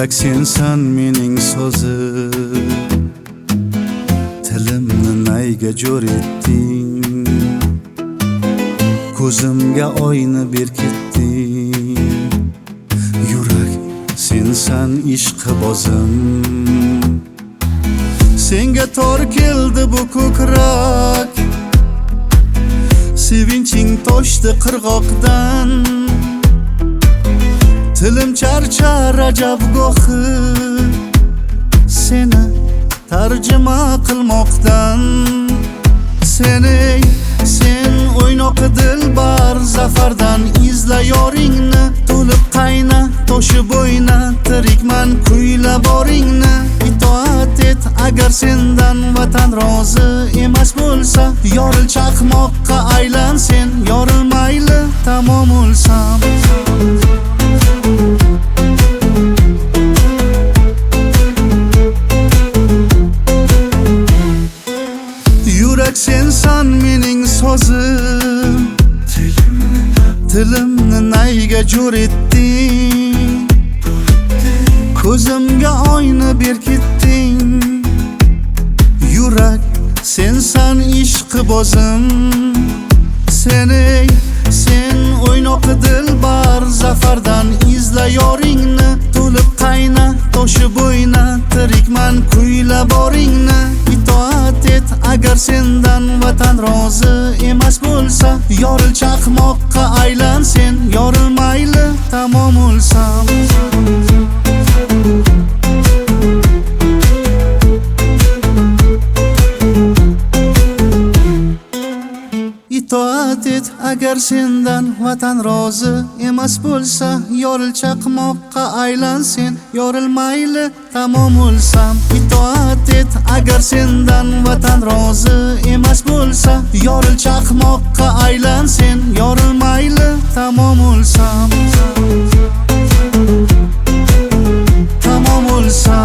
Yurak sensan mening sozim, tilimni nayga jo'r etding, ko'zimga oyni berkitding. Yurak sensan ishqibozim, senga tor keldi bu ko'krak, sevinching toshdi qirg'oqdan. Tilim charchar ajabgohi, seni tarjima qilmoqdan. Sen o'ynoqi dilbar zafardan, izla yoringni, to'lib qayna, toshib o'yna, tirikman kuyla boringni. Itoat et agar sendan vatan rozi emas bo'lsa, yoril chaqmoqqa aylan sen, yorilmayli tamom o'lsam. Yurak sensan mening sozim, tilimni nayga jo'r etding, ko'zimga oyni berkitding. Yurak sensan ishqibozim, sen o'ynoqi dilbar zafardan, izla yoringni, to'lib qayna, toshib o'yna, tirikman kuyla boringni. Itoat et agar sendan vatan rozi emas bo'lsa, yoril chaqmoqqa aylan sen, yorilmayli tamom o'lsam. Itoat et agar sendan vatan rozi emas bo'lsa, yoril chaqmoqqa aylan sen, yorilmayli tamom o'lsam. Itoat et agar sendan vatan rozi emas bo'lsa, yoril chaqmoqqa aylan sen, yorilmayli tamom o'lsam. Tamom o'lsam.